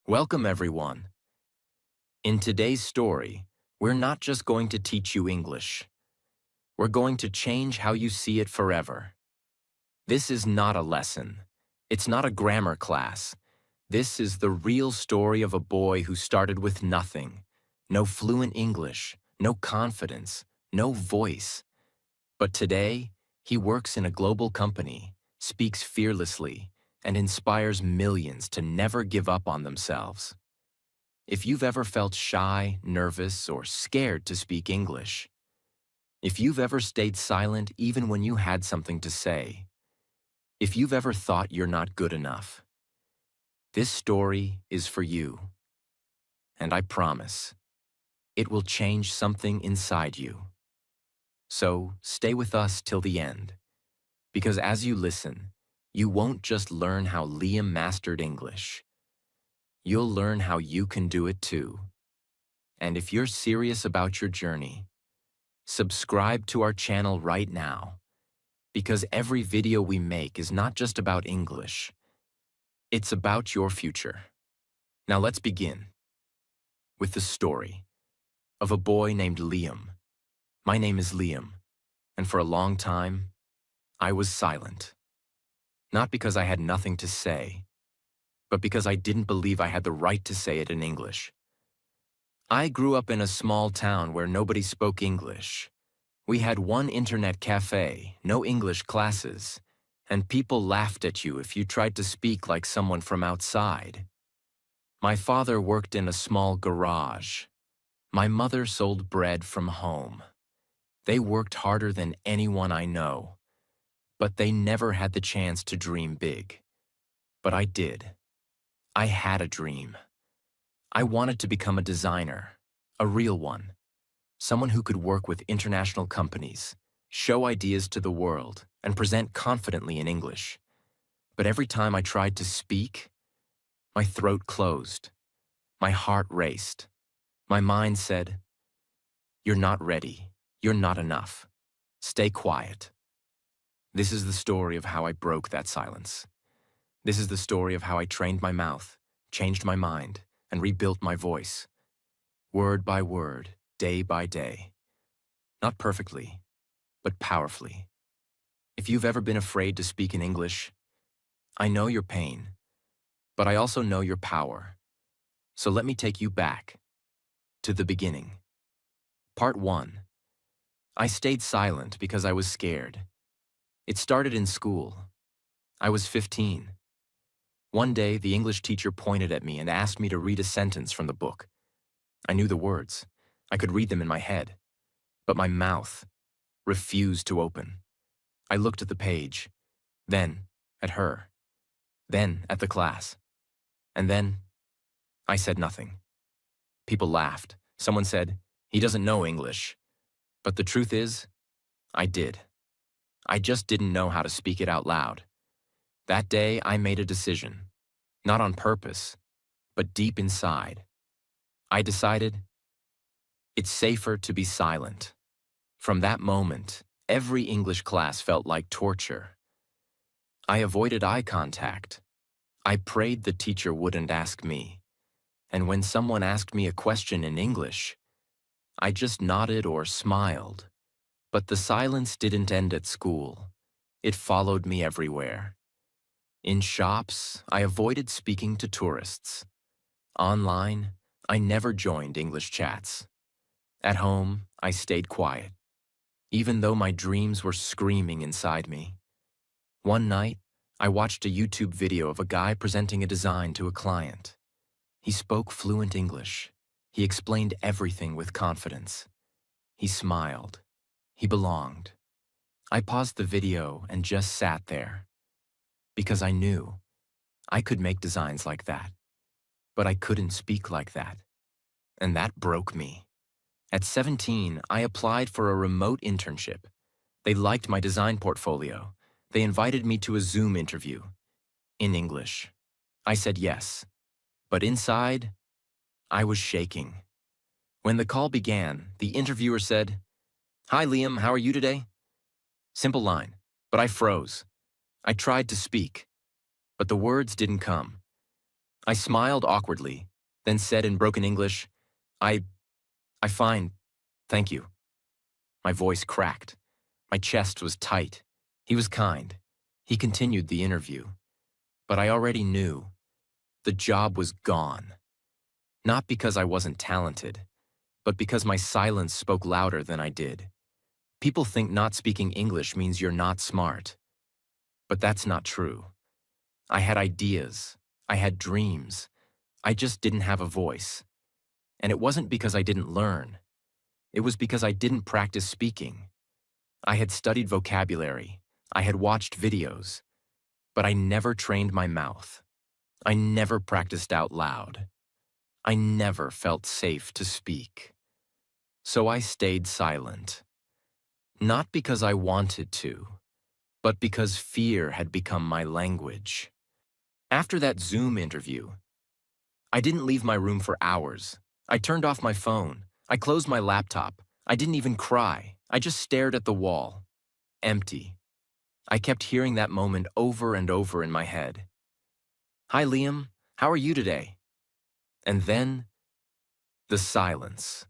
Welcome, everyone. In today's story, we're not just going to teach you English. We're going to change how you see it forever. This is not a lesson. It's not a grammar class. This is the real story of a boy who started with nothing. No fluent English, no confidence, no voice. But today, he works in a global company, speaks fearlessly, and inspires millions to never give up on themselves. If you've ever felt shy, nervous, or scared to speak English, if you've ever stayed silent even when you had something to say, if you've ever thought you're not good enough, this story is for you. And I promise, it will change something inside you. So stay with us till the end, because as you listen, you won't just learn how Liam mastered English. You'll learn how you can do it too. And if you're serious about your journey, subscribe to our channel right now, because every video we make is not just about English, it's about your future. Now let's begin with the story of a boy named Liam. My name is Liam, and for a long time, I was silent. Not because I had nothing to say, but because I didn't believe I had the right to say it in English. I grew up in a small town where nobody spoke English. We had one internet cafe, no English classes, and people laughed at you if you tried to speak like someone from outside. My father worked in a small garage. My mother sold bread from home. They worked harder than anyone I know, but they never had the chance to dream big. But I did. I had a dream. I wanted to become a designer, a real one. Someone who could work with international companies, show ideas to the world, and present confidently in English. But every time I tried to speak, my throat closed. My heart raced. My mind said, "You're not ready. You're not enough. Stay quiet." This is the story of how I broke that silence. This is the story of how I trained my mouth, changed my mind, and rebuilt my voice. Word by word, day by day. Not perfectly, but powerfully. If you've ever been afraid to speak in English, I know your pain, but I also know your power. So let me take you back to the beginning. Part 1. I stayed silent because I was scared. It started in school. I was 15. One day, the English teacher pointed at me and asked me to read a sentence from the book. I knew the words. I could read them in my head. But my mouth refused to open. I looked at the page, then at her, then at the class, and then I said nothing. People laughed. Someone said, "He doesn't know English." But the truth is, I did. I just didn't know how to speak it out loud. That day, I made a decision. Not on purpose, but deep inside. I decided, it's safer to be silent. From that moment, every English class felt like torture. I avoided eye contact. I prayed the teacher wouldn't ask me. And when someone asked me a question in English, I just nodded or smiled. But the silence didn't end at school. It followed me everywhere. In shops, I avoided speaking to tourists. Online, I never joined English chats. At home, I stayed quiet, even though my dreams were screaming inside me. One night, I watched a YouTube video of a guy presenting a design to a client. He spoke fluent English. He explained everything with confidence. He smiled. He belonged. I paused the video and just sat there, because I knew I could make designs like that, but I couldn't speak like that. And that broke me. At 17, I applied for a remote internship. They liked my design portfolio. They invited me to a Zoom interview. In English. I said yes. But inside, I was shaking. When the call began, the interviewer said, "Hi, Liam, how are you today?" Simple line, but I froze. I tried to speak, but the words didn't come. I smiled awkwardly, then said in broken English, I, I fine, thank you. My voice cracked. My chest was tight. He was kind. He continued the interview. But I already knew. The job was gone. Not because I wasn't talented, but because my silence spoke louder than I did. People think not speaking English means you're not smart. But that's not true. I had ideas. I had dreams. I just didn't have a voice. And it wasn't because I didn't learn. It was because I didn't practice speaking. I had studied vocabulary. I had watched videos. But I never trained my mouth. I never practiced out loud. I never felt safe to speak. So I stayed silent. Not because I wanted to, but because fear had become my language. After that Zoom interview, I didn't leave my room for hours. I turned off my phone. I closed my laptop. I didn't even cry. I just stared at the wall. Empty. I kept hearing that moment over and over in my head. Hi, Liam. How are you today? And then, the silence.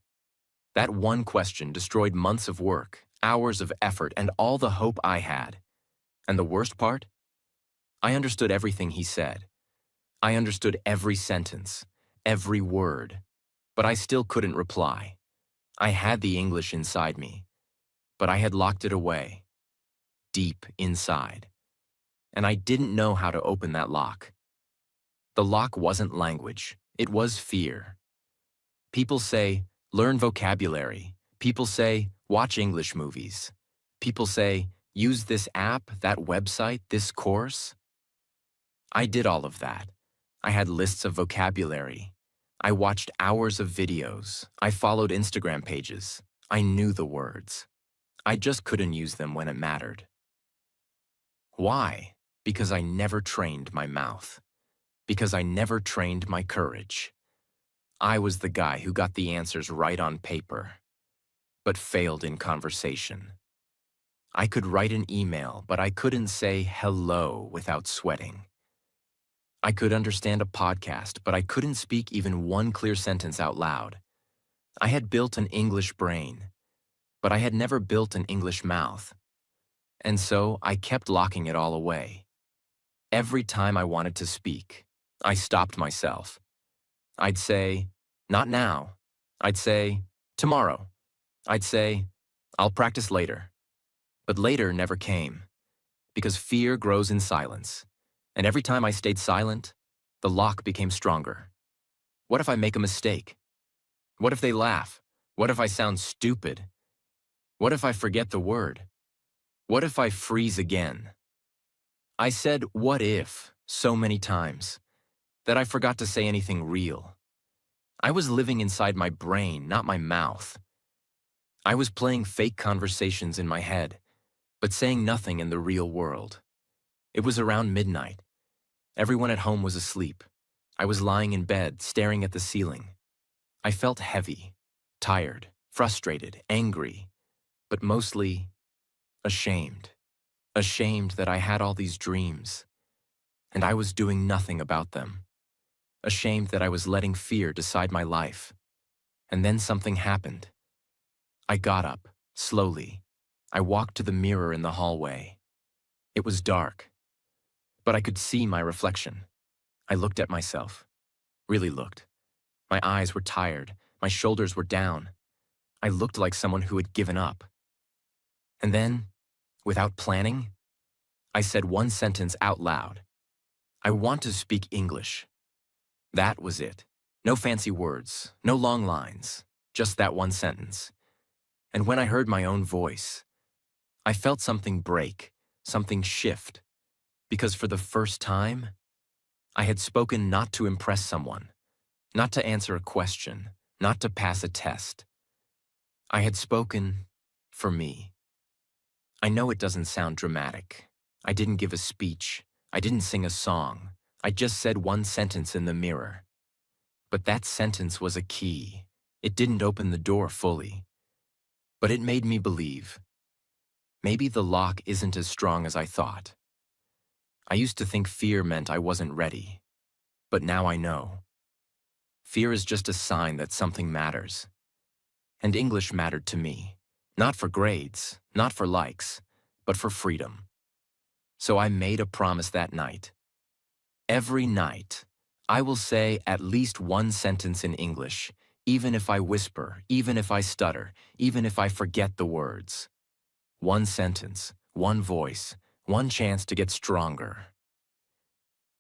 That one question destroyed months of work, hours of effort, and all the hope I had. And the worst part? I understood everything he said. I understood every sentence, every word. But I still couldn't reply. I had the English inside me, but I had locked it away, deep inside. And I didn't know how to open that lock. The lock wasn't language. It was fear. People say, learn vocabulary. People say, watch English movies. People say, use this app, that website, this course. I did all of that. I had lists of vocabulary. I watched hours of videos. I followed Instagram pages. I knew the words. I just couldn't use them when it mattered. Why? Because I never trained my mouth. Because I never trained my courage. I was the guy who got the answers right on paper, but failed in conversation. I could write an email, but I couldn't say hello without sweating. I could understand a podcast, but I couldn't speak even one clear sentence out loud. I had built an English brain, but I had never built an English mouth. And so I kept locking it all away. Every time I wanted to speak, I stopped myself. I'd say, not now. I'd say, tomorrow. I'd say, I'll practice later. But later never came, because fear grows in silence. And every time I stayed silent, the lock became stronger. What if I make a mistake? What if they laugh? What if I sound stupid? What if I forget the word? What if I freeze again? I said, what if, so many times, that I forgot to say anything real. I was living inside my brain, not my mouth. I was playing fake conversations in my head, but saying nothing in the real world. It was around midnight. Everyone at home was asleep. I was lying in bed, staring at the ceiling. I felt heavy, tired, frustrated, angry, but mostly ashamed. Ashamed that I had all these dreams, and I was doing nothing about them. Ashamed that I was letting fear decide my life. And then something happened. I got up, slowly. I walked to the mirror in the hallway. It was dark, but I could see my reflection. I looked at myself. Really looked. My eyes were tired. My shoulders were down. I looked like someone who had given up. And then, without planning, I said one sentence out loud. I want to speak English. That was it. No fancy words, no long lines, just that one sentence. And when I heard my own voice, I felt something break, something shift, because for the first time, I had spoken not to impress someone, not to answer a question, not to pass a test. I had spoken for me. I know it doesn't sound dramatic. I didn't give a speech. I didn't sing a song. I just said one sentence in the mirror. But that sentence was a key. It didn't open the door fully. But it made me believe. Maybe the lock isn't as strong as I thought. I used to think fear meant I wasn't ready. But now I know. Fear is just a sign that something matters. And English mattered to me. Not for grades, not for likes, but for freedom. So I made a promise that night. Every night, I will say at least one sentence in English, even if I whisper, even if I stutter, even if I forget the words. One sentence, one voice, one chance to get stronger.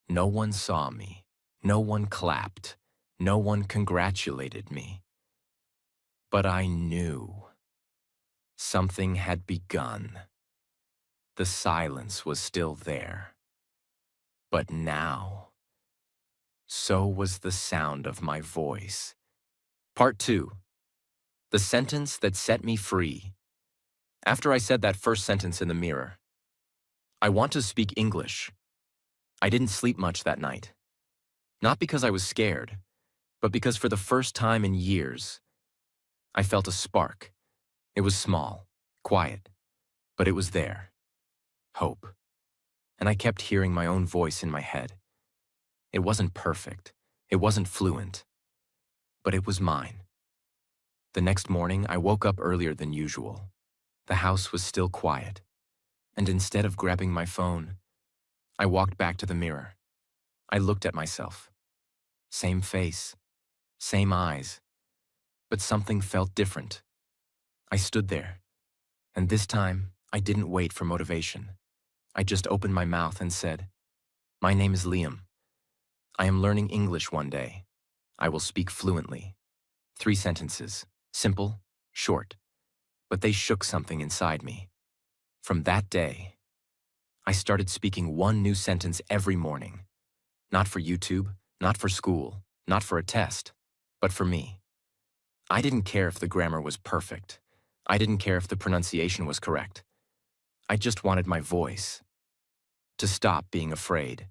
No one saw me. No one clapped. No one congratulated me. But I knew. Something had begun. The silence was still there. But now, so was the sound of my voice. Part 2. The sentence that set me free. After I said that first sentence in the mirror, I want to speak English. I didn't sleep much that night. Not because I was scared, but because for the first time in years, I felt a spark. It was small, quiet, but it was there. Hope. And I kept hearing my own voice in my head. It wasn't perfect. It wasn't fluent. But it was mine. The next morning, I woke up earlier than usual. The house was still quiet. And instead of grabbing my phone, I walked back to the mirror. I looked at myself. Same face, same eyes. But something felt different. I stood there. And this time, I didn't wait for motivation. I just opened my mouth and said, "My name is Liam. I am learning English one day. I will speak fluently." 3 sentences, simple, short, but they shook something inside me. From that day, I started speaking one new sentence every morning. Not for YouTube, not for school, not for a test, but for me. I didn't care if the grammar was perfect. I didn't care if the pronunciation was correct. I just wanted my voice to stop being afraid.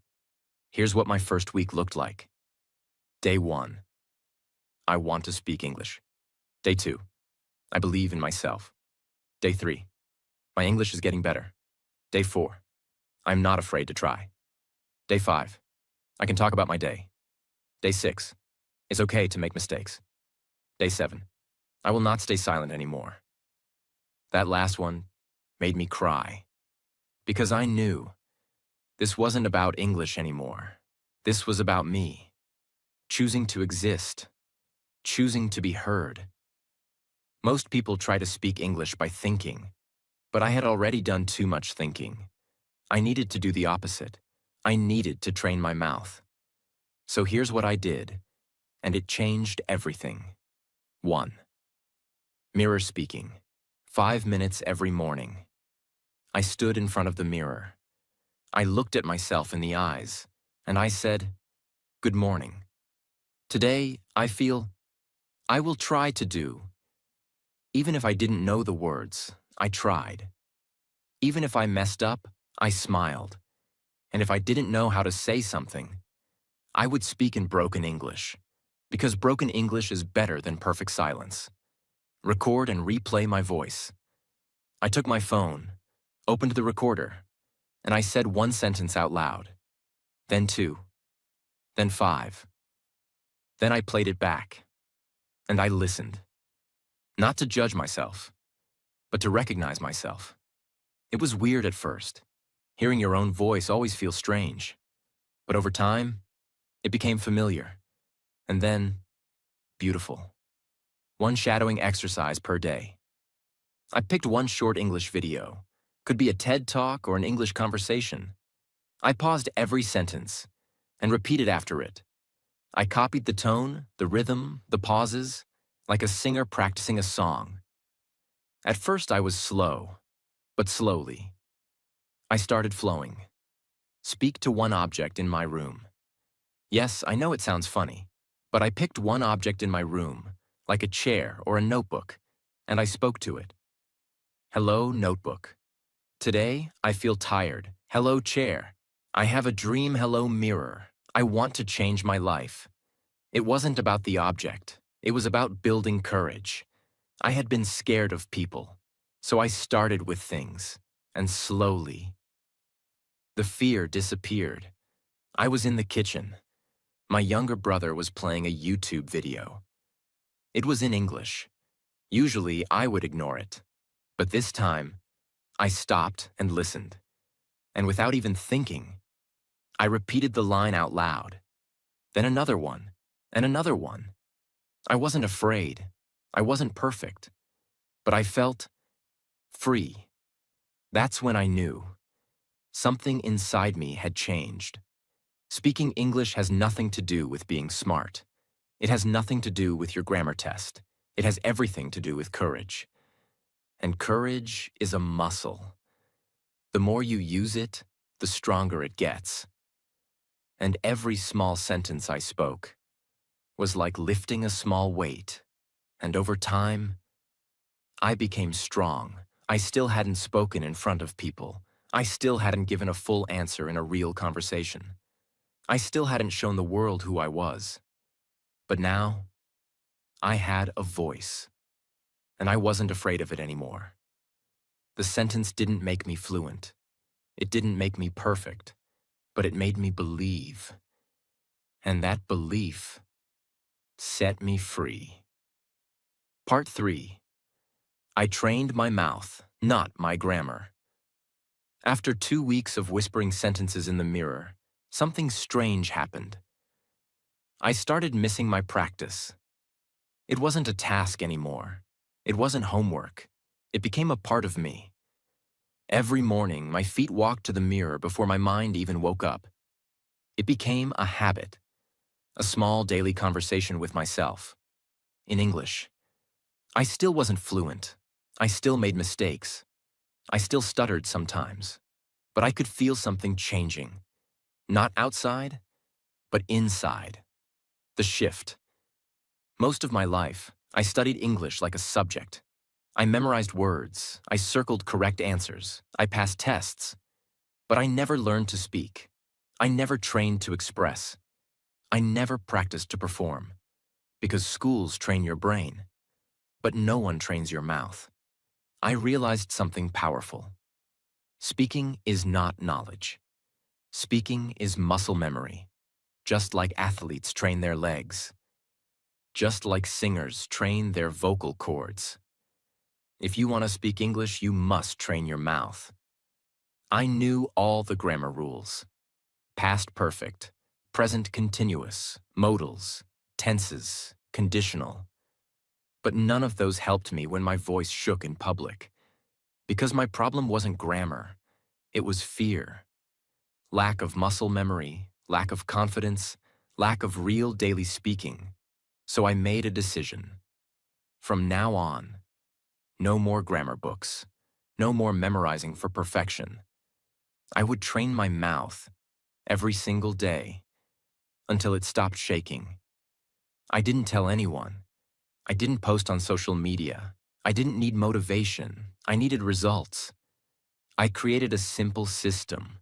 Here's what my first week looked like. Day 1. I want to speak English. Day 2. I believe in myself. Day 3. My English is getting better. Day 4. I'm not afraid to try. Day 5. I can talk about my day. Day 6. It's okay to make mistakes. Day 7. I will not stay silent anymore. That last one made me cry. Because I knew this wasn't about English anymore. This was about me. Choosing to exist. Choosing to be heard. Most people try to speak English by thinking, but I had already done too much thinking. I needed to do the opposite. I needed to train my mouth. So here's what I did, and it changed everything. 1. Mirror speaking. 5 minutes every morning. I stood in front of the mirror. I looked at myself in the eyes, and I said, "Good morning. Today, I feel I will try to do." Even if I didn't know the words, I tried. Even if I messed up, I smiled. And if I didn't know how to say something, I would speak in broken English, because broken English is better than perfect silence. Record and replay my voice. I took my phone, opened the recorder, and I said one sentence out loud. Then 2. Then 5. Then I played it back. And I listened. Not to judge myself, but to recognize myself. It was weird at first. Hearing your own voice always feels strange. But over time, it became familiar. And then, beautiful. One shadowing exercise per day. I picked one short English video. Could be a TED Talk or an English conversation. I paused every sentence and repeated after it. I copied the tone, the rhythm, the pauses, like a singer practicing a song. At first I was slow, but slowly. I started flowing. Speak to one object in my room. Yes, I know it sounds funny, but I picked one object in my room, like a chair or a notebook, and I spoke to it. Hello, notebook. Today, I feel tired. Hello, chair. I have a dream. Hello, mirror. I want to change my life. It wasn't about the object. It was about building courage. I had been scared of people, so I started with things, and slowly, the fear disappeared. I was in the kitchen. My younger brother was playing a YouTube video. It was in English. Usually, I would ignore it. But this time, I stopped and listened. And without even thinking, I repeated the line out loud. Then another one, and another one. I wasn't afraid. I wasn't perfect. But I felt free. That's when I knew. Something inside me had changed. Speaking English has nothing to do with being smart. It has nothing to do with your grammar test. It has everything to do with courage. And courage is a muscle. The more you use it, the stronger it gets. And every small sentence I spoke was like lifting a small weight. And over time, I became strong. I still hadn't spoken in front of people. I still hadn't given a full answer in a real conversation. I still hadn't shown the world who I was. But now, I had a voice. And I wasn't afraid of it anymore. The sentence didn't make me fluent. It didn't make me perfect. But it made me believe. And that belief set me free. Part 3. I trained my mouth, not my grammar. After 2 weeks of whispering sentences in the mirror, something strange happened. I started missing my practice. It wasn't a task anymore. It wasn't homework. It became a part of me. Every morning, my feet walked to the mirror before my mind even woke up. It became a habit, a small daily conversation with myself. In English. I still wasn't fluent. I still made mistakes. I still stuttered sometimes. But I could feel something changing. Not outside, but inside. The shift. Most of my life, I studied English like a subject. I memorized words. I circled correct answers. I passed tests. But I never learned to speak. I never trained to express. I never practiced to perform. Because schools train your brain. But no one trains your mouth. I realized something powerful. Speaking is not knowledge. Speaking is muscle memory, just like athletes train their legs, just like singers train their vocal cords. If you want to speak English, you must train your mouth. I knew all the grammar rules. Past perfect, present continuous, modals, tenses, conditional. But none of those helped me when my voice shook in public. Because my problem wasn't grammar, it was fear. Lack of muscle memory, lack of confidence, lack of real daily speaking. So I made a decision. From now on, no more grammar books, no more memorizing for perfection. I would train my mouth every single day until it stopped shaking. I didn't tell anyone. I didn't post on social media. I didn't need motivation. I needed results. I created a simple system,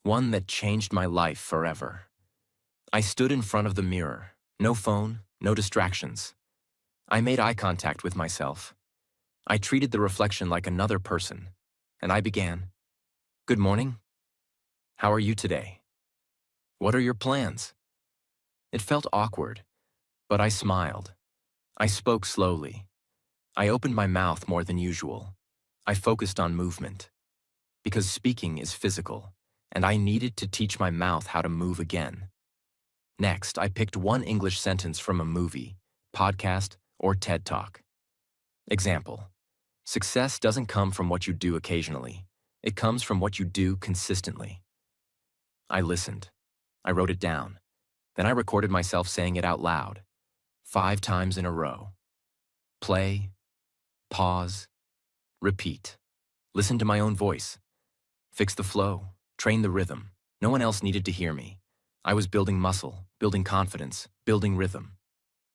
one that changed my life forever. I stood in front of the mirror, no phone, no distractions. I made eye contact with myself. I treated the reflection like another person, and I began, "Good morning. How are you today? What are your plans?" It felt awkward, but I smiled. I spoke slowly. I opened my mouth more than usual. I focused on movement. Because speaking is physical, and I needed to teach my mouth how to move again. Next, I picked one English sentence from a movie, podcast, or TED Talk. Example: success doesn't come from what you do occasionally. It comes from what you do consistently. I listened. I wrote it down. Then I recorded myself saying it out loud, 5 times in a row. Play, pause, repeat. Listen to my own voice. Fix the flow, train the rhythm. No one else needed to hear me. I was building muscle, building confidence, building rhythm.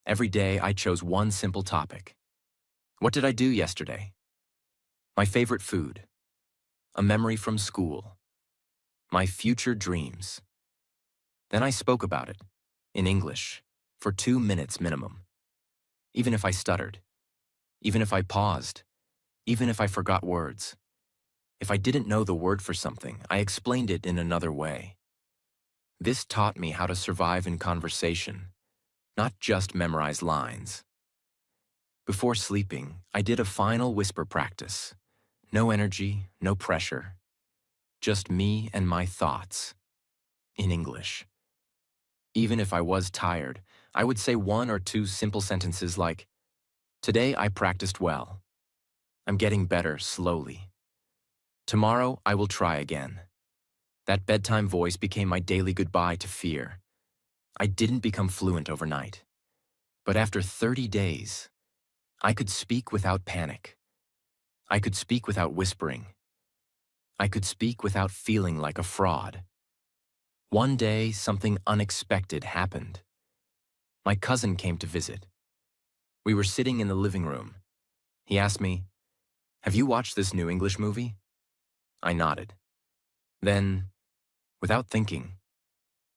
Every day I chose one simple topic. What did I do yesterday? My favorite food. A memory from school. My future dreams. Then I spoke about it, in English, for 2 minutes minimum. Even if I stuttered, even if I paused, even if I forgot words. If I didn't know the word for something, I explained it in another way. This taught me how to survive in conversation, not just memorize lines. Before sleeping, I did a final whisper practice. No energy, no pressure, just me and my thoughts, in English. Even if I was tired, I would say one or two simple sentences like, "Today I practiced well. I'm getting better slowly. Tomorrow I will try again." That bedtime voice became my daily goodbye to fear. I didn't become fluent overnight. But after 30 days, I could speak without panic. I could speak without whispering. I could speak without feeling like a fraud. One day, something unexpected happened. My cousin came to visit. We were sitting in the living room. He asked me, "Have you watched this new English movie?" I nodded. Then, without thinking,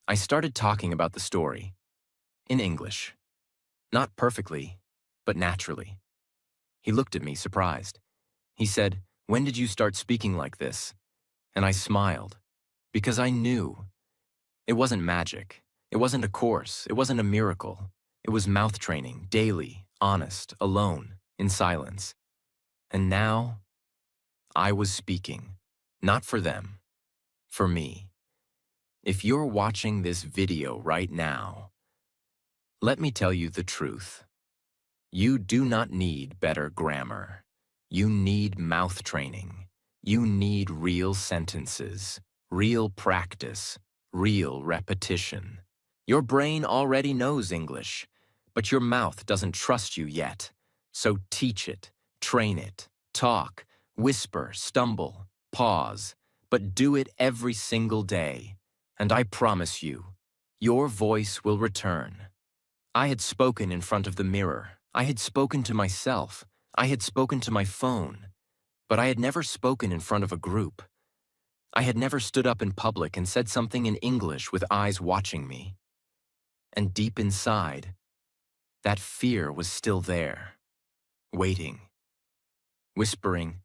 I started talking about the story, in English. Not perfectly, but naturally. He looked at me, surprised. He said, "When did you start speaking like this?" And I smiled, because I knew. It wasn't magic. It wasn't a course. It wasn't a miracle. It was mouth training, daily, honest, alone, in silence. And now, I was speaking, not for them, for me. If you're watching this video right now, let me tell you the truth. You do not need better grammar. You need mouth training. You need real sentences, real practice, real repetition. Your brain already knows English, but your mouth doesn't trust you yet. So teach it, train it, talk, whisper, stumble, pause, but do it every single day. And I promise you, your voice will return. I had spoken in front of the mirror. I had spoken to myself. I had spoken to my phone. But I had never spoken in front of a group. I had never stood up in public and said something in English with eyes watching me. And deep inside, that fear was still there, waiting, whispering,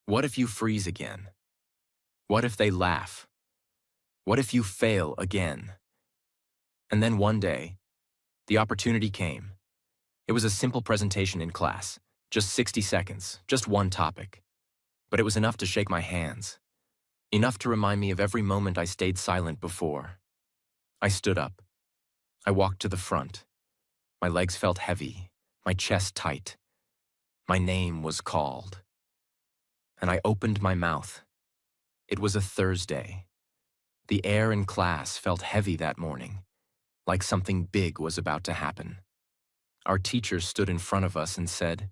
"What if you freeze again? What if they laugh? What if you fail again?" And then one day, the opportunity came. It was a simple presentation in class, just 60 seconds, just one topic. But it was enough to shake my hands, enough to remind me of every moment I stayed silent before. I stood up. I walked to the front. My legs felt heavy, my chest tight. My name was called. And I opened my mouth. It was a Thursday. The air in class felt heavy that morning, like something big was about to happen. Our teacher stood in front of us and said,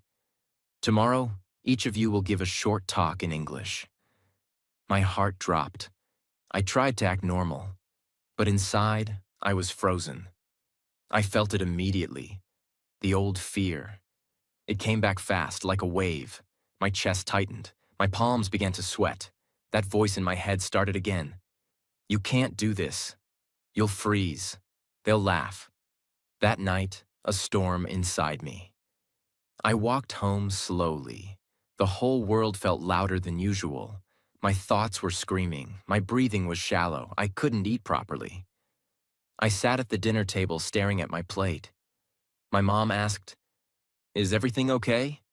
"Tomorrow, each of you will give a short talk in English." My heart dropped. I tried to act normal, but inside, I was frozen. I felt it immediately, the old fear. It came back fast, like a wave. My chest tightened. My palms began to sweat. That voice in my head started again. "You can't do this. You'll freeze. They'll laugh." That night, a storm inside me. I walked home slowly. The whole world felt louder than usual. My thoughts were screaming. My breathing was shallow. I couldn't eat properly. I sat at the dinner table staring at my plate. My mom asked, "Is everything okay?"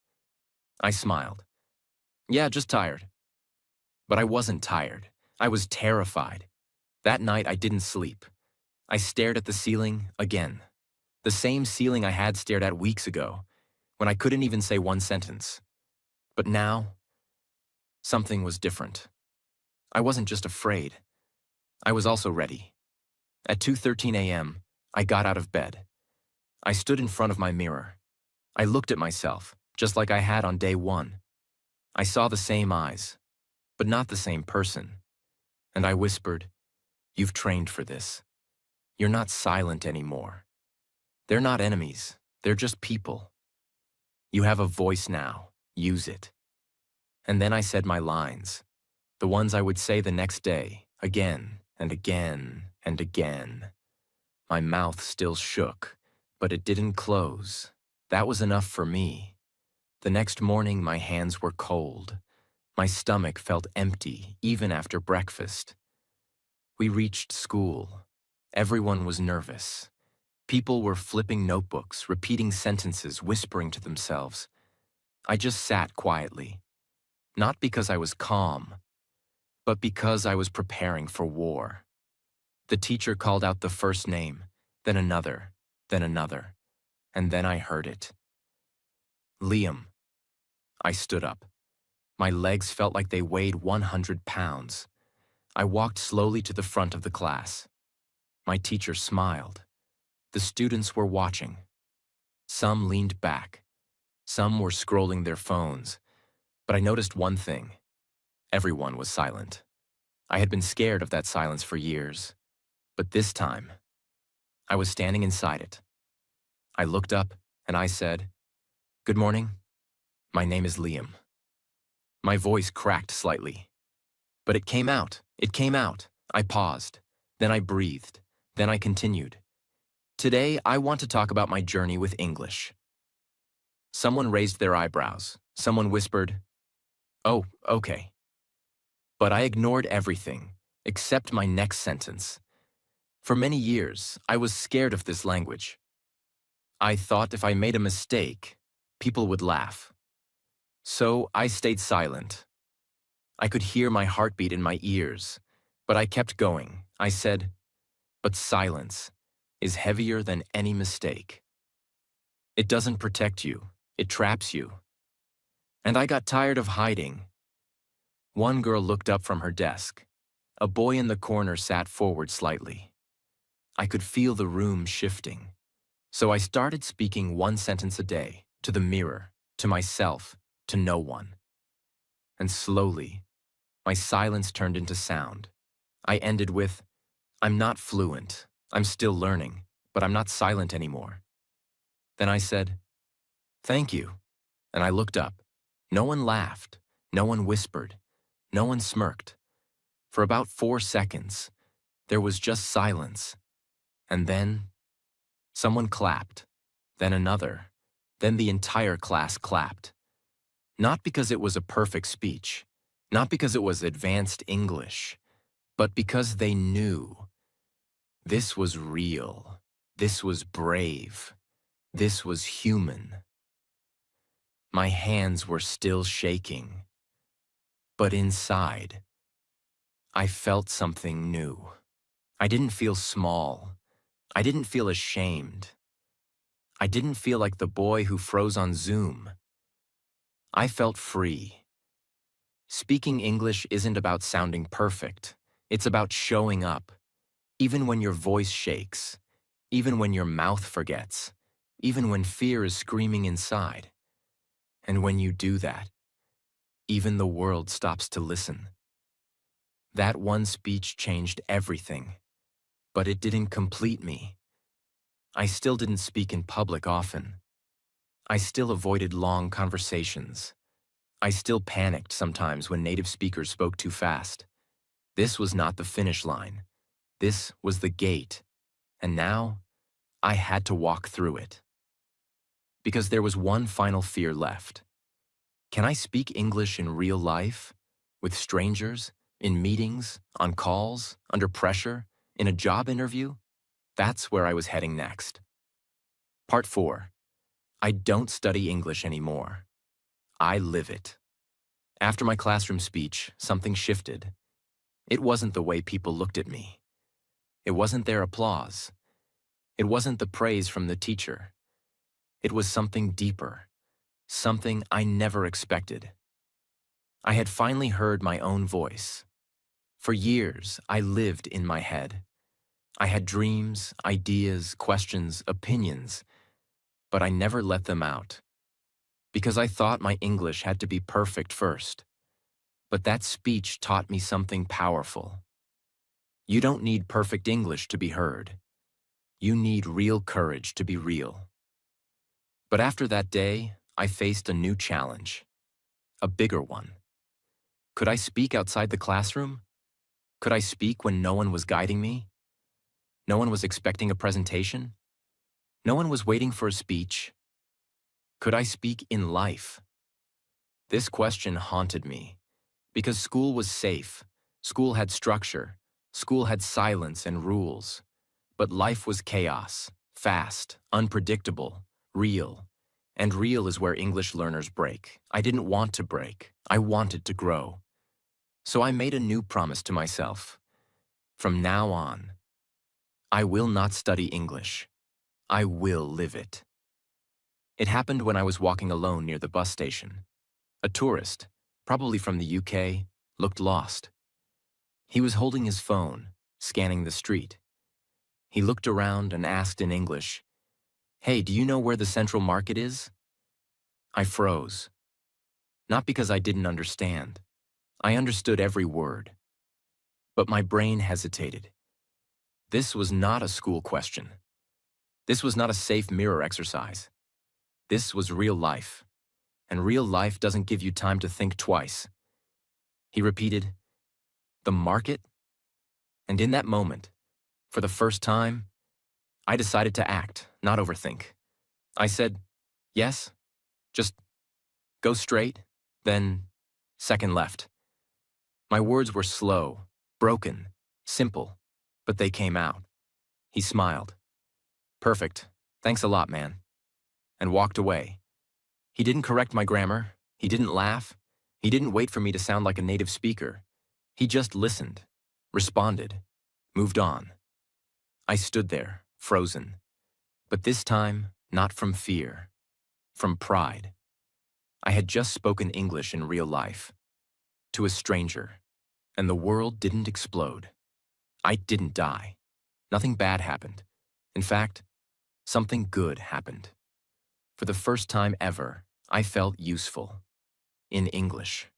I smiled. "Yeah, just tired." But I wasn't tired. I was terrified. That night, I didn't sleep. I stared at the ceiling again. The same ceiling I had stared at weeks ago, when I couldn't even say one sentence. But now, something was different. I wasn't just afraid. I was also ready. At 2:13 a.m., I got out of bed. I stood in front of my mirror. I looked at myself, just like I had on day one. I saw the same eyes, but not the same person. And I whispered, "You've trained for this. You're not silent anymore. They're not enemies. They're just people. You have a voice now. Use it." And then I said my lines, the ones I would say the next day, again and again and again. My mouth still shook, but it didn't close. That was enough for me. The next morning, my hands were cold. My stomach felt empty, even after breakfast. We reached school. Everyone was nervous. People were flipping notebooks, repeating sentences, whispering to themselves. I just sat quietly, not because I was calm, but because I was preparing for war. The teacher called out the first name, then another, and then I heard it. Liam. I stood up. My legs felt like they weighed 100 pounds. I walked slowly to the front of the class. My teacher smiled. The students were watching. Some leaned back. Some were scrolling their phones. But I noticed one thing. Everyone was silent. I had been scared of that silence for years. But this time, I was standing inside it. I looked up and I said, "Good morning. My name is Liam." My voice cracked slightly. But it came out. It came out. I paused. Then I breathed. Then I continued. Today, I want to talk about my journey with English. Someone raised their eyebrows. Someone whispered, "Oh, okay." But I ignored everything, except my next sentence. For many years, I was scared of this language. I thought if I made a mistake, people would laugh. So I stayed silent. I could hear my heartbeat in my ears, but I kept going. I said, "But silence is heavier than any mistake. It doesn't protect you, it traps you." And I got tired of hiding. One girl looked up from her desk. A boy in the corner sat forward slightly. I could feel the room shifting. So I started speaking one sentence a day, to the mirror, to myself, to no one. And slowly, my silence turned into sound. I ended with, "I'm not fluent. I'm still learning, but I'm not silent anymore." Then I said, "Thank you." And I looked up. No one laughed. No one whispered. No one smirked. For about 4 seconds, there was just silence. And then, someone clapped. Then another. Then the entire class clapped. Not because it was a perfect speech. Not because it was advanced English. But because they knew. This was real. This was brave. This was human. My hands were still shaking. But inside, I felt something new. I didn't feel small. I didn't feel ashamed. I didn't feel like the boy who froze on Zoom. I felt free. Speaking English isn't about sounding perfect. It's about showing up, even when your voice shakes, even when your mouth forgets, even when fear is screaming inside. And when you do that, even the world stops to listen. That one speech changed everything, but it didn't complete me. I still didn't speak in public often. I still avoided long conversations. I still panicked sometimes when native speakers spoke too fast. This was not the finish line. This was the gate. And now, I had to walk through it. Because there was one final fear left. Can I speak English in real life? With strangers? In meetings? On calls? Under pressure? In a job interview? That's where I was heading next. Part 4. I don't study English anymore. I live it. After my classroom speech, something shifted. It wasn't the way people looked at me. It wasn't their applause. It wasn't the praise from the teacher. It was something deeper, something I never expected. I had finally heard my own voice. For years, I lived in my head. I had dreams, ideas, questions, opinions, but I never let them out. Because I thought my English had to be perfect first. But that speech taught me something powerful. You don't need perfect English to be heard. You need real courage to be real. But after that day, I faced a new challenge. A bigger one. Could I speak outside the classroom? Could I speak when no one was guiding me? No one was expecting a presentation? No one was waiting for a speech? Could I speak in life? This question haunted me. Because school was safe, school had structure, School had silence and rules, but life was chaos, fast, unpredictable, real. And real is where English learners break. I didn't want to break. I wanted to grow. So I made a new promise to myself. From now on, I will not study English. I will live it. It happened when I was walking alone near the bus station. A tourist, probably from the UK, looked lost. He was holding his phone, scanning the street. He looked around and asked in English, "Hey, do you know where the Central Market is?" I froze. Not because I didn't understand. I understood every word. But my brain hesitated. This was not a school question. This was not a safe mirror exercise. This was real life. And real life doesn't give you time to think twice. He repeated, "The market?" And in that moment, for the first time, I decided to act, not overthink. I said, "Yes, just go straight, then second left." My words were slow, broken, simple, but they came out. He smiled. "Perfect. Thanks a lot, man." And walked away. He didn't correct my grammar. He didn't laugh. He didn't wait for me to sound like a native speaker. He just listened, responded, moved on. I stood there, frozen. But this time, not from fear, from pride. I had just spoken English in real life, to a stranger, and the world didn't explode. I didn't die. Nothing bad happened. In fact, something good happened. For the first time ever, I felt useful. In English.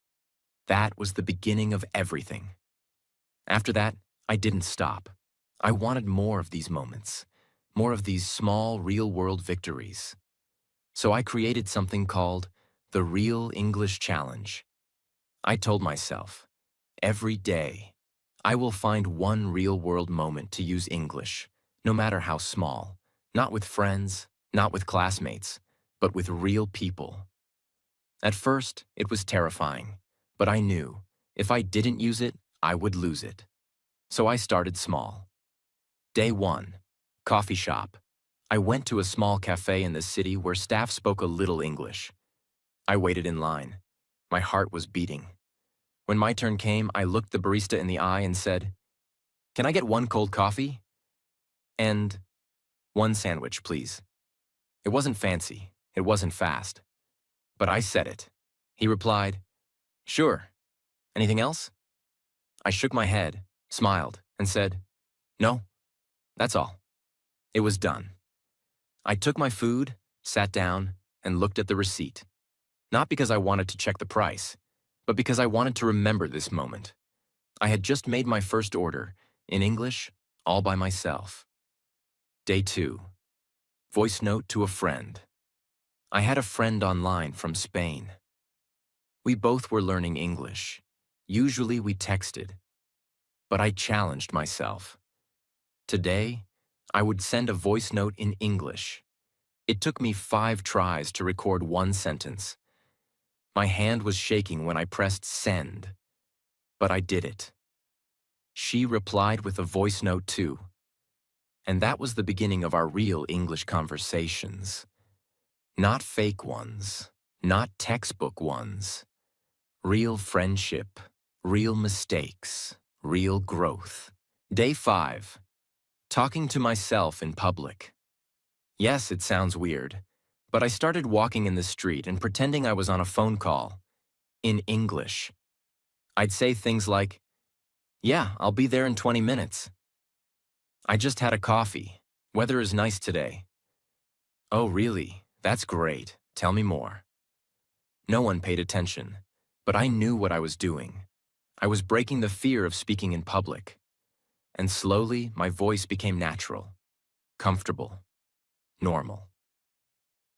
That was the beginning of everything. After that, I didn't stop. I wanted more of these moments, more of these small, real-world victories. So I created something called the Real English Challenge. I told myself, every day, I will find one real-world moment to use English, no matter how small, not with friends, not with classmates, but with real people. At first, it was terrifying, but I knew if I didn't use it, I would lose it. So I started small. Day 1, coffee shop. I went to a small cafe in the city where staff spoke a little English. I waited in line. My heart was beating. When my turn came, I looked the barista in the eye and said, "Can I get one cold coffee? And one sandwich, please." It wasn't fancy. It wasn't fast. But I said it. He replied, "Sure. Anything else?" I shook my head, smiled, and said, "No, that's all." It was done. I took my food, sat down, and looked at the receipt. Not because I wanted to check the price, but because I wanted to remember this moment. I had just made my first order, in English, all by myself. Day 2. Voice note to a friend. I had a friend online from Spain. We both were learning English. Usually we texted. But I challenged myself. Today, I would send a voice note in English. It took me 5 tries to record one sentence. My hand was shaking when I pressed send. But I did it. She replied with a voice note too. And that was the beginning of our real English conversations. Not fake ones, not textbook ones. Real friendship, real mistakes, real growth. Day 5. Talking to myself in public. Yes, it sounds weird, but I started walking in the street and pretending I was on a phone call. In English. I'd say things like, "Yeah, I'll be there in 20 minutes. I just had a coffee. Weather is nice today." "Oh, really? That's great. Tell me more." No one paid attention, but I knew what I was doing. I was breaking the fear of speaking in public. And slowly, my voice became natural, comfortable, normal.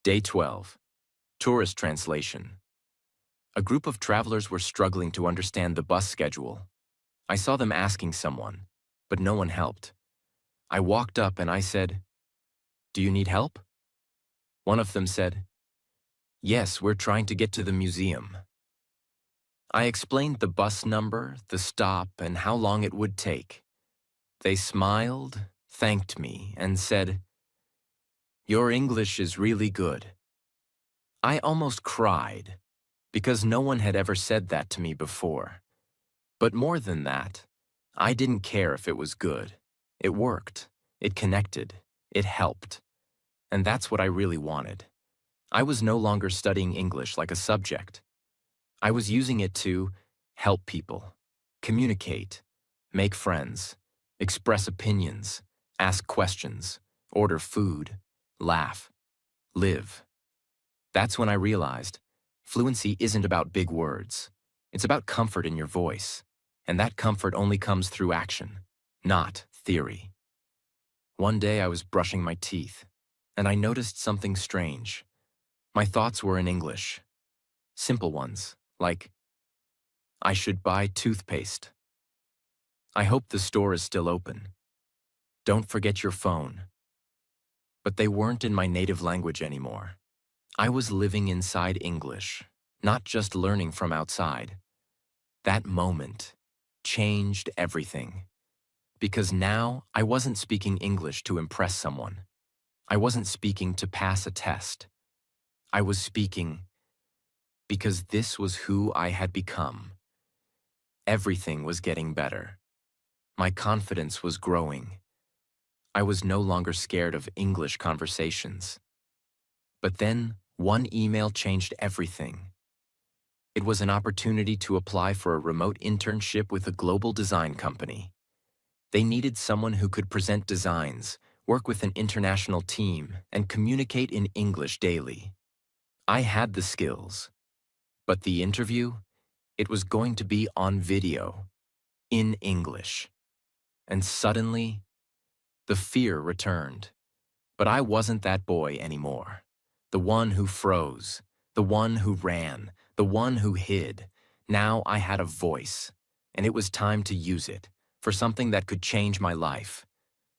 Day 12. Tourist translation. A group of travelers were struggling to understand the bus schedule. I saw them asking someone, but no one helped. I walked up and I said, "Do you need help?" One of them said, "Yes, we're trying to get to the museum." I explained the bus number, the stop, and how long it would take. They smiled, thanked me, and said, "Your English is really good." I almost cried, because no one had ever said that to me before. But more than that, I didn't care if it was good. It worked, it connected, it helped. And that's what I really wanted. I was no longer studying English like a subject. I was using it to help people, communicate, make friends, express opinions, ask questions, order food, laugh, live. That's when I realized fluency isn't about big words. It's about comfort in your voice. And that comfort only comes through action, not theory. One day I was brushing my teeth, and I noticed something strange. My thoughts were in English. Simple ones, like, I should buy toothpaste. I hope the store is still open. Don't forget your phone. But they weren't in my native language anymore. I was living inside English, not just learning from outside. That moment changed everything. Because now I wasn't speaking English to impress someone. I wasn't speaking to pass a test. I was speaking because this was who I had become. Everything was getting better. My confidence was growing. I was no longer scared of English conversations. But then, one email changed everything. It was an opportunity to apply for a remote internship with a global design company. They needed someone who could present designs, work with an international team, and communicate in English daily. I had the skills. But the interview? It was going to be on video, in English. And suddenly, the fear returned. But I wasn't that boy anymore. The one who froze, the one who ran, the one who hid. Now I had a voice, and it was time to use it for something that could change my life.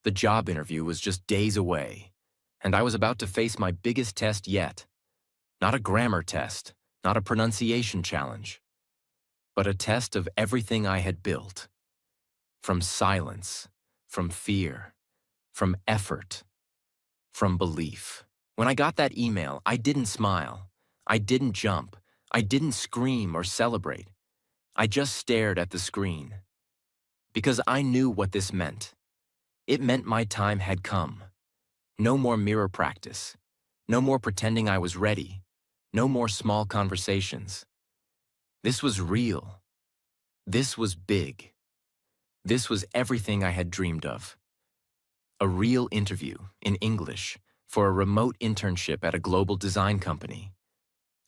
The job interview was just days away, and I was about to face my biggest test yet. Not a grammar test, not a pronunciation challenge, but a test of everything I had built. From silence, from fear, from effort, from belief. When I got that email, I didn't smile. I didn't jump. I didn't scream or celebrate. I just stared at the screen. Because I knew what this meant. It meant my time had come. No more mirror practice. No more pretending I was ready. No more small conversations. This was real. This was big. This was everything I had dreamed of. A real interview, in English, for a remote internship at a global design company.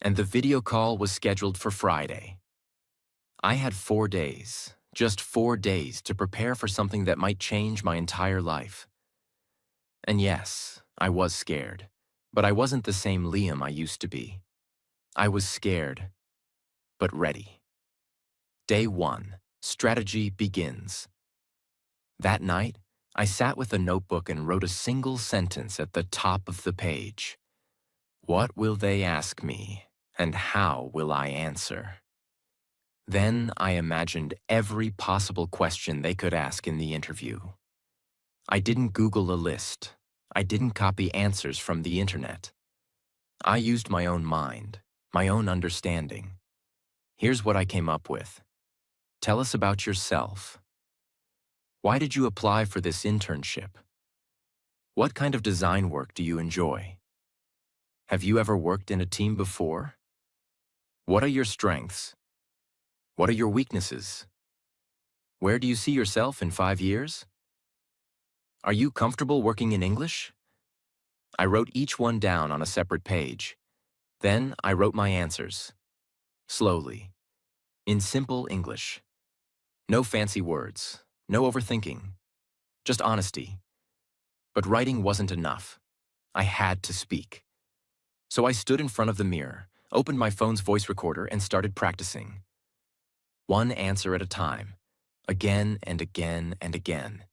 And the video call was scheduled for Friday. I had 4 days, just 4 days, to prepare for something that might change my entire life. And yes, I was scared, but I wasn't the same Liam I used to be. I was scared, but ready. Day 1, strategy begins. That night, I sat with a notebook and wrote a single sentence at the top of the page. What will they ask me, and how will I answer? Then I imagined every possible question they could ask in the interview. I didn't Google a list. I didn't copy answers from the internet. I used my own mind, my own understanding. Here's what I came up with. Tell us about yourself. Why did you apply for this internship? What kind of design work do you enjoy? Have you ever worked in a team before? What are your strengths? What are your weaknesses? Where do you see yourself in 5 years? Are you comfortable working in English? I wrote each one down on a separate page. Then I wrote my answers. Slowly. In simple English. No fancy words. No overthinking. Just honesty. But writing wasn't enough. I had to speak. So I stood in front of the mirror, opened my phone's voice recorder, and started practicing. One answer at a time. Again and again and again.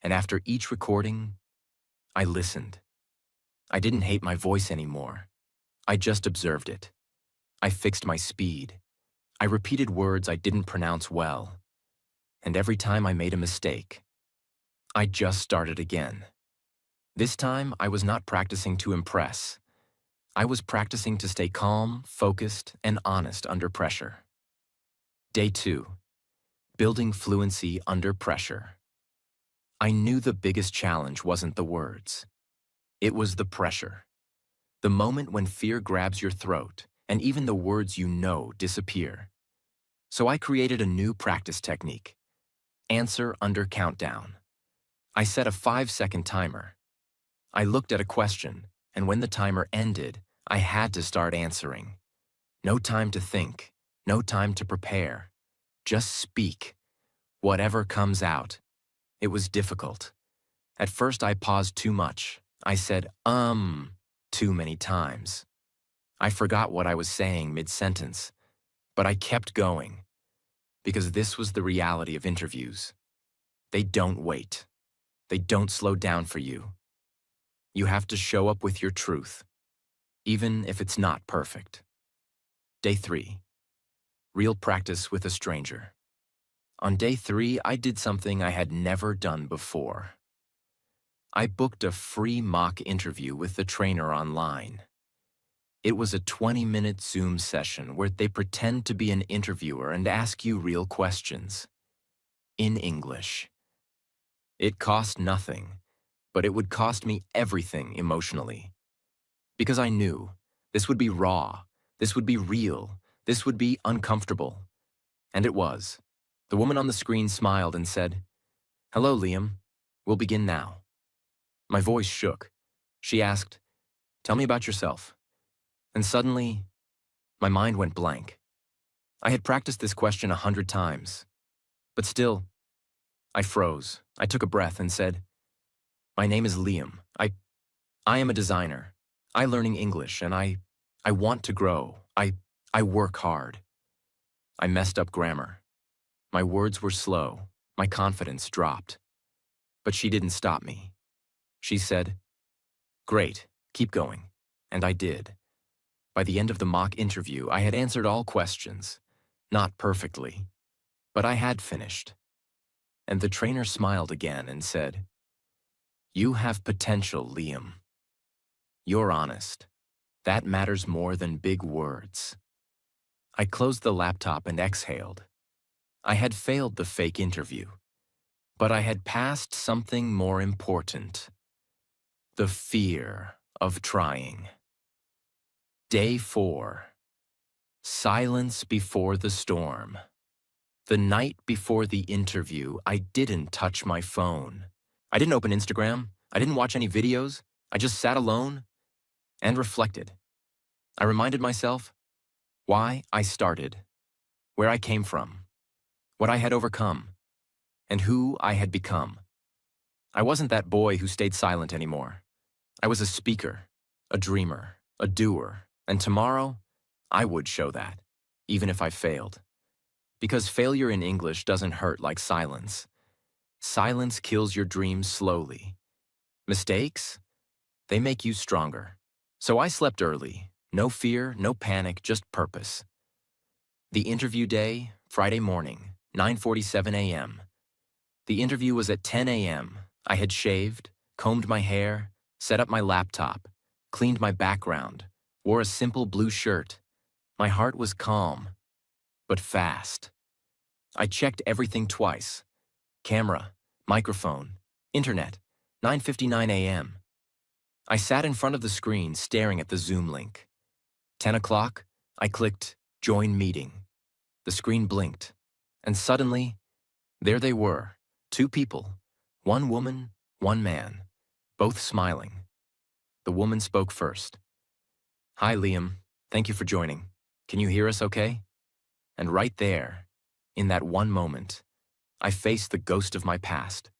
And after each recording, I listened. I didn't hate my voice anymore. I just observed it. I fixed my speed. I repeated words I didn't pronounce well. And every time I made a mistake, I just started again. This time, I was not practicing to impress. I was practicing to stay calm, focused, and honest under pressure. Day 2. Building fluency under pressure. I knew the biggest challenge wasn't the words. It was the pressure. The moment when fear grabs your throat and even the words you know disappear. So I created a new practice technique. Answer under countdown. I set a 5-second timer. I looked at a question, and when the timer ended, I had to start answering. No time to think, no time to prepare. Just speak. Whatever comes out. It was difficult. At first I paused too much. I said, too many times. I forgot what I was saying mid-sentence, but I kept going. Because this was the reality of interviews. They don't wait. They don't slow down for you. You have to show up with your truth, even if it's not perfect. Day 3. Real practice with a stranger. On day 3, I did something I had never done before. I booked a free mock interview with the trainer online. It was a 20-minute Zoom session where they pretend to be an interviewer and ask you real questions. In English. It cost nothing, but it would cost me everything emotionally. Because I knew this would be raw, this would be real, this would be uncomfortable. And it was. The woman on the screen smiled and said, "Hello, Liam. We'll begin now." My voice shook. She asked, "Tell me about yourself." And suddenly, my mind went blank. I had practiced this question 100 times. But still, I froze. I took a breath and said, "My name is Liam. I am a designer. I learning English, and I want to grow. I work hard." I messed up grammar. My words were slow. My confidence dropped. But she didn't stop me. She said, "Great, keep going." And I did. By the end of the mock interview, I had answered all questions. Not perfectly, but I had finished. And the trainer smiled again and said, "You have potential, Liam. You're honest. That matters more than big words." I closed the laptop and exhaled. I had failed the fake interview, but I had passed something more important. The fear of trying. Day 4. Silence before the storm. The night before the interview, I didn't touch my phone. I didn't open Instagram. I didn't watch any videos. I just sat alone and reflected. I reminded myself why I started, where I came from, what I had overcome, and who I had become. I wasn't that boy who stayed silent anymore. I was a speaker, a dreamer, a doer, and tomorrow, I would show that, even if I failed. Because failure in English doesn't hurt like silence. Silence kills your dreams slowly. Mistakes? They make you stronger. So I slept early. No fear, no panic, just purpose. The interview day, Friday morning, 9:47 a.m. The interview was at 10 a.m. I had shaved, combed my hair, set up my laptop, cleaned my background, wore a simple blue shirt. My heart was calm, but fast. I checked everything twice. Camera, microphone, internet, 9:59 a.m. I sat in front of the screen staring at the Zoom link. 10 o'clock, I clicked Join Meeting. The screen blinked, and suddenly, there they were, 2 people, 1 woman, 1 man, both smiling. The woman spoke first. "Hi, Liam. Thank you for joining. Can you hear us okay?" And right there, in that one moment, I faced the ghost of my past.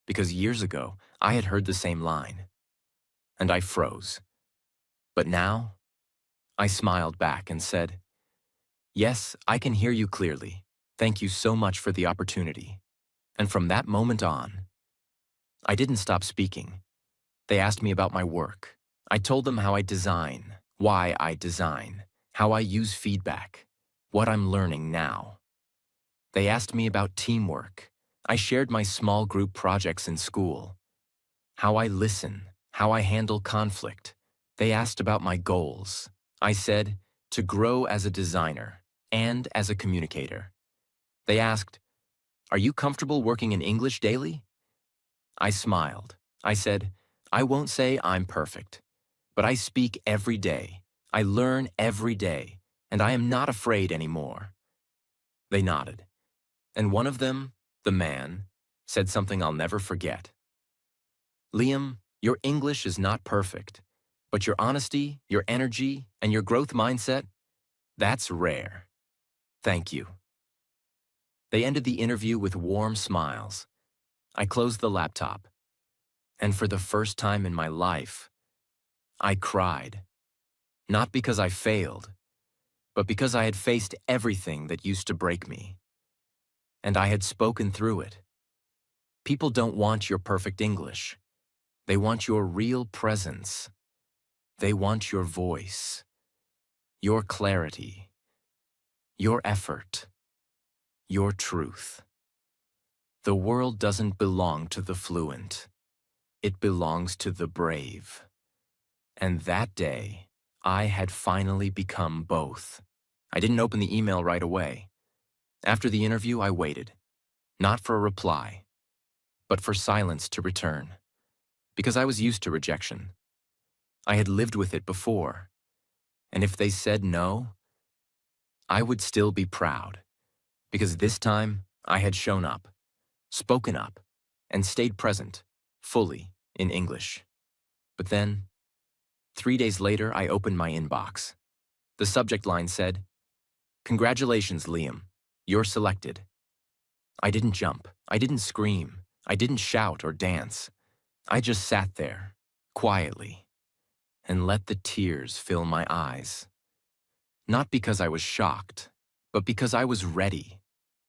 Because years ago, I had heard the same line. And I froze. But now, I smiled back and said, "Yes, I can hear you clearly. Thank you so much for the opportunity." And from that moment on, I didn't stop speaking. They asked me about my work. I told them how I design, why I design, how I use feedback, what I'm learning now. They asked me about teamwork. I shared my small group projects in school, how I listen, how I handle conflict. They asked about my goals. I said, to grow as a designer and as a communicator. They asked, are you comfortable working in English daily? I smiled. I said, I won't say I'm perfect, but I speak every day. I learn every day, and I am not afraid anymore. They nodded, and one of them, the man, said something I'll never forget. Liam, your English is not perfect, but your honesty, your energy, and your growth mindset, that's rare. Thank you. They ended the interview with warm smiles. I closed the laptop, and for the first time in my life, I cried. Not because I failed, but because I had faced everything that used to break me. And I had spoken through it. People don't want your perfect English. They want your real presence. They want your voice, your clarity, your effort, your truth. The world doesn't belong to the fluent. It belongs to the brave. And that day, I had finally become both. I didn't open the email right away. After the interview, I waited. Not for a reply, but for silence to return. Because I was used to rejection. I had lived with it before. And if they said no, I would still be proud. Because this time, I had shown up, spoken up, and stayed present, fully, in English. But then, 3 days later, I opened my inbox. The subject line said, "Congratulations, Liam. You're selected." I didn't jump. I didn't scream. I didn't shout or dance. I just sat there, quietly, and let the tears fill my eyes. Not because I was shocked, but because I was ready.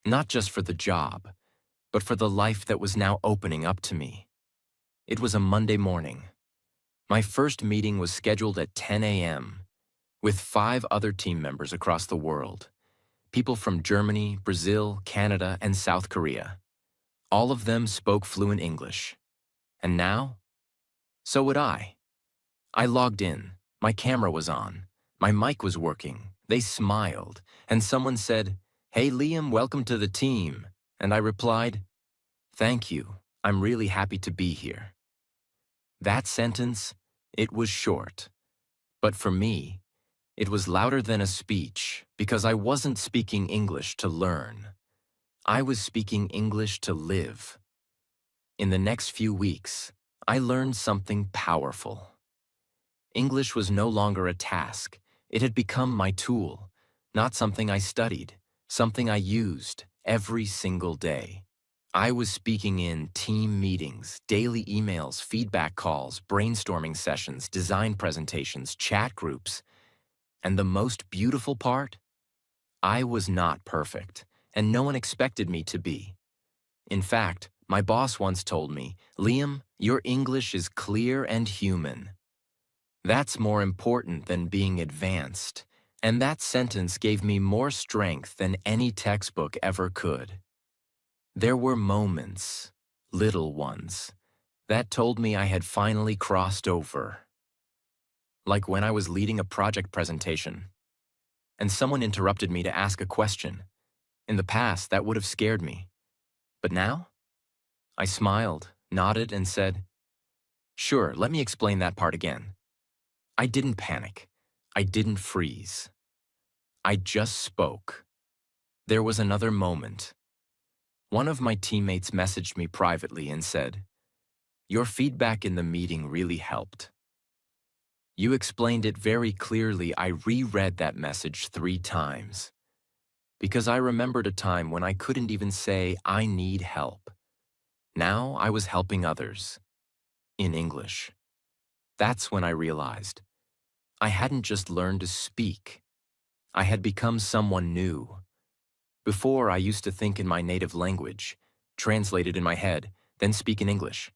Not just for the job, but for the life that was now opening up to me. It was a Monday morning. My first meeting was scheduled at 10 a.m. with 5 other team members across the world. People from Germany, Brazil, Canada, and South Korea. All of them spoke fluent English. And now? So would I. I logged in. My camera was on. My mic was working. They smiled. And someone said, "Hey, Liam, welcome to the team." And I replied, "Thank you. I'm really happy to be here." That sentence, it was short. But for me, it was louder than a speech because I wasn't speaking English to learn. I was speaking English to live. In the next few weeks, I learned something powerful. English was no longer a task. It had become my tool, not something I studied, something I used every single day. I was speaking in team meetings, daily emails, feedback calls, brainstorming sessions, design presentations, chat groups. And the most beautiful part? I was not perfect, and no one expected me to be. In fact, my boss once told me, "Liam, your English is clear and human." That's more important than being advanced, and that sentence gave me more strength than any textbook ever could. There were moments, little ones, that told me I had finally crossed over. Like when I was leading a project presentation, and someone interrupted me to ask a question. In the past, that would have scared me. But now? I smiled, nodded, and said, "Sure, let me explain that part again." I didn't panic. I didn't freeze. I just spoke. There was another moment. One of my teammates messaged me privately and said, "Your feedback in the meeting really helped." You explained it very clearly. I reread that message 3 times. Because I remembered a time when I couldn't even say, "I need help." Now I was helping others. In English. That's when I realized I hadn't just learned to speak. I had become someone new. Before, I used to think in my native language, translate it in my head, then speak in English.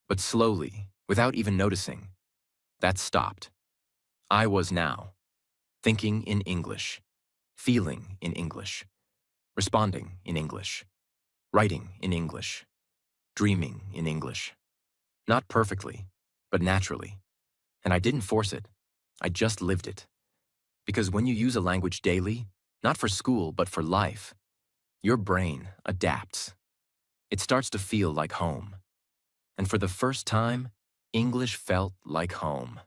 But slowly, without even noticing, that stopped. I was now thinking in English, feeling in English, responding in English. writing in English, dreaming in English. Not perfectly, but naturally. And I didn't force it. I just lived it. Because when you use a language daily, not for school, but for life, your brain adapts. It starts to feel like home. And for the first time, English felt like home.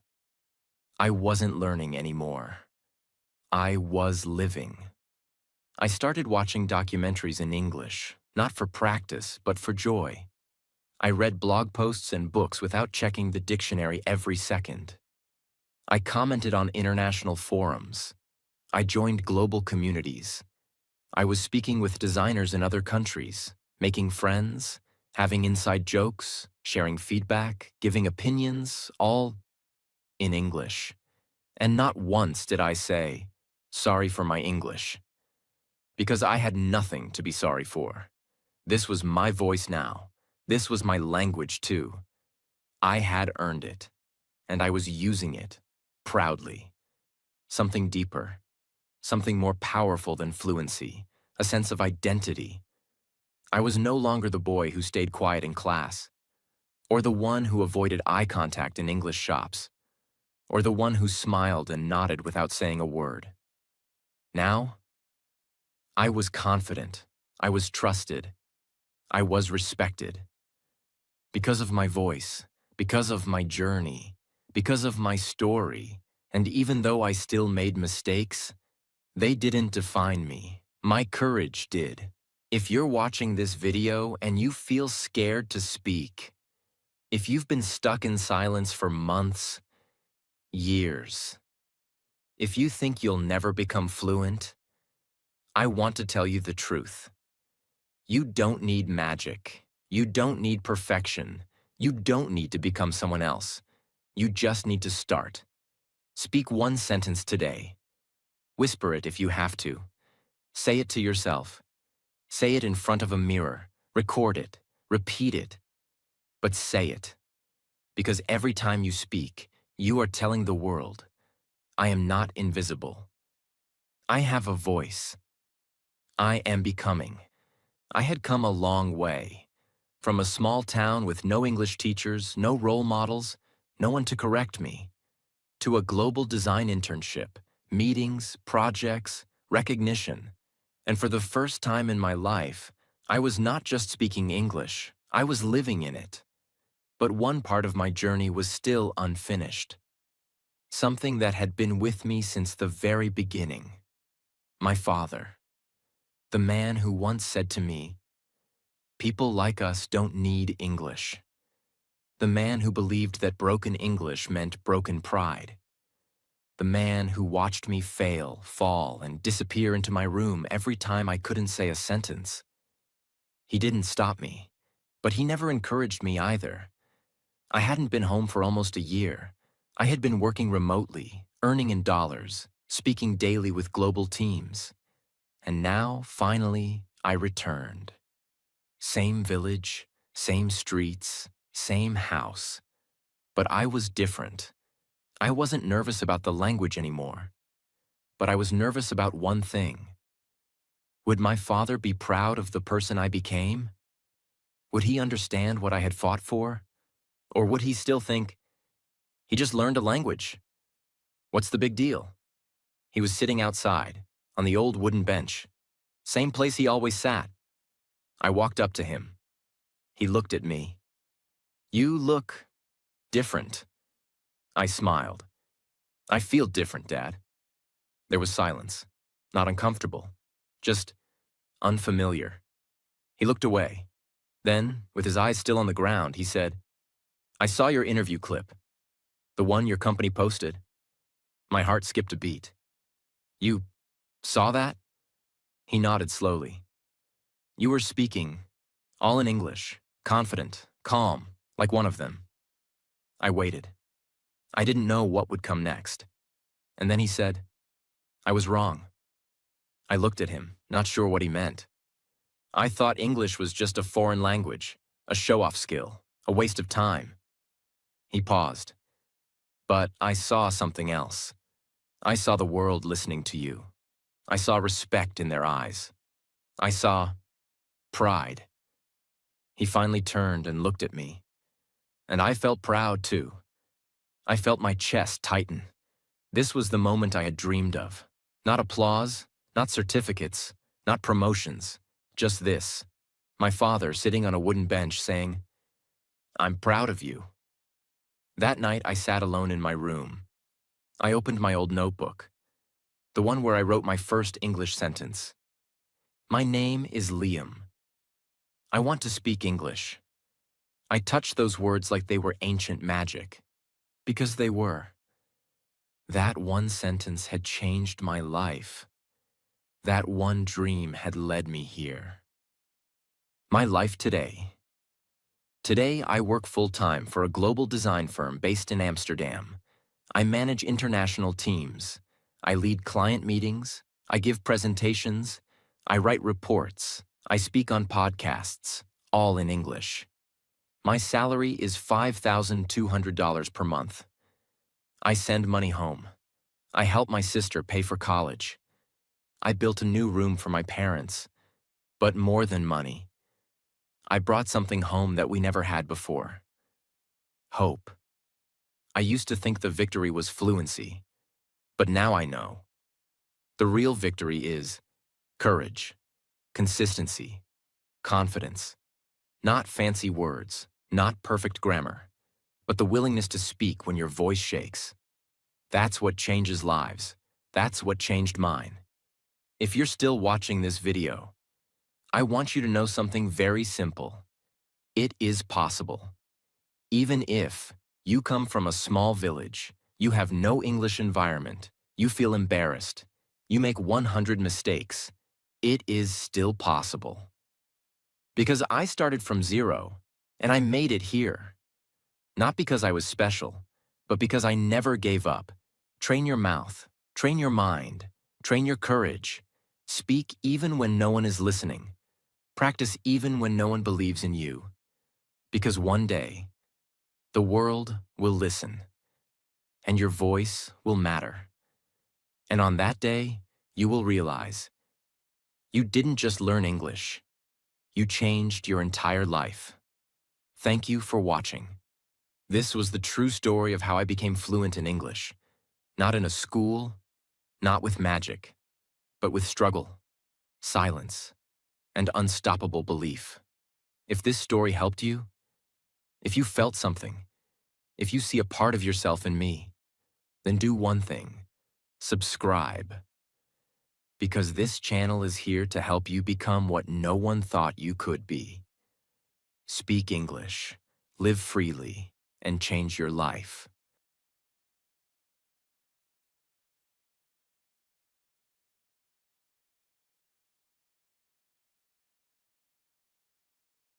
I wasn't learning anymore. I was living. I started watching documentaries in English, not for practice, but for joy. I read blog posts and books without checking the dictionary every second. I commented on international forums. I joined global communities. I was speaking with designers in other countries, making friends, having inside jokes, sharing feedback, giving opinions, all in English. And not once did I say, "Sorry for my English," because I had nothing to be sorry for. This was my voice now. This was my language too. I had earned it, and I was using it, proudly. Something deeper, something more powerful than fluency, a sense of identity. I was no longer the boy who stayed quiet in class, or the one who avoided eye contact in English shops, or the one who smiled and nodded without saying a word. Now, I was confident, I was trusted, I was respected. Because of my voice, because of my journey, because of my story, and even though I still made mistakes, they didn't define me. My courage did. If you're watching this video and you feel scared to speak, if you've been stuck in silence for months, years, if you think you'll never become fluent, I want to tell you the truth. You don't need magic. You don't need perfection. You don't need to become someone else. You just need to start. Speak one sentence today. Whisper it if you have to. Say it to yourself. Say it in front of a mirror. Record it. Repeat it. But say it. Because every time you speak, you are telling the world, I am not invisible. I have a voice. I am becoming. I had come a long way. From a small town with no English teachers, no role models, no one to correct me, to a global design internship, meetings, projects, recognition. And for the first time in my life, I was not just speaking English, I was living in it. But one part of my journey was still unfinished. Something that had been with me since the very beginning. My father. The man who once said to me, "People like us don't need English." The man who believed that broken English meant broken pride. The man who watched me fail, fall, and disappear into my room every time I couldn't say a sentence. He didn't stop me, but he never encouraged me either. I hadn't been home for almost a year. I had been working remotely, earning in dollars, speaking daily with global teams. And now, finally, I returned. Same village, same streets, same house. But I was different. I wasn't nervous about the language anymore. But I was nervous about one thing. Would my father be proud of the person I became? Would he understand what I had fought for? Or would he still think, he just learned a language? What's the big deal? He was sitting outside, on the old wooden bench. Same place he always sat. I walked up to him. He looked at me. "You look different." I smiled. "I feel different, Dad." There was silence. Not uncomfortable. Just unfamiliar. He looked away. Then, with his eyes still on the ground, he said, "I saw your interview clip. The one your company posted." My heart skipped a beat. "You saw that?" He nodded slowly. "You were speaking, all in English, confident, calm, like one of them." I waited. I didn't know what would come next. And then he said, "I was wrong." I looked at him, not sure what he meant. I thought English was just a foreign language, a show-off skill, a waste of time. He paused. "But I saw something else. I saw the world listening to you. I saw respect in their eyes. I saw pride." He finally turned and looked at me. And I felt proud, too. I felt my chest tighten. This was the moment I had dreamed of. Not applause, not certificates, not promotions. Just this. My father sitting on a wooden bench saying, "I'm proud of you." That night I sat alone in my room. I opened my old notebook, the one where I wrote my first English sentence. My name is Liam. I want to speak English. I touched those words like they were ancient magic, because they were. That one sentence had changed my life. That one dream had led me here. My life today. Today, I work full-time for a global design firm based in Amsterdam. I manage international teams. I lead client meetings. I give presentations. I write reports. I speak on podcasts, all in English. My salary is $5,200 per month. I send money home. I help my sister pay for college. I built a new room for my parents. But more than money, I brought something home that we never had before. Hope. I used to think the victory was fluency, but now I know. The real victory is courage, consistency, confidence. Not fancy words, not perfect grammar, but the willingness to speak when your voice shakes. That's what changes lives. That's what changed mine. If you're still watching this video, I want you to know something very simple. It is possible. Even if you come from a small village, you have no English environment, you feel embarrassed, you make 100 mistakes, it is still possible. Because I started from zero, and I made it here. Not because I was special, but because I never gave up. Train your mouth, train your mind, train your courage. Speak even when no one is listening. Practice even when no one believes in you. Because one day, the world will listen, and your voice will matter. And on that day, you will realize you didn't just learn English. You changed your entire life. Thank you for watching. This was the true story of how I became fluent in English. Not in a school, not with magic, but with struggle, silence, and unstoppable belief. If this story helped you, if you felt something, if you see a part of yourself in me, then do one thing: subscribe. Because this channel is here to help you become what no one thought you could be. Speak English, live freely, and change your life.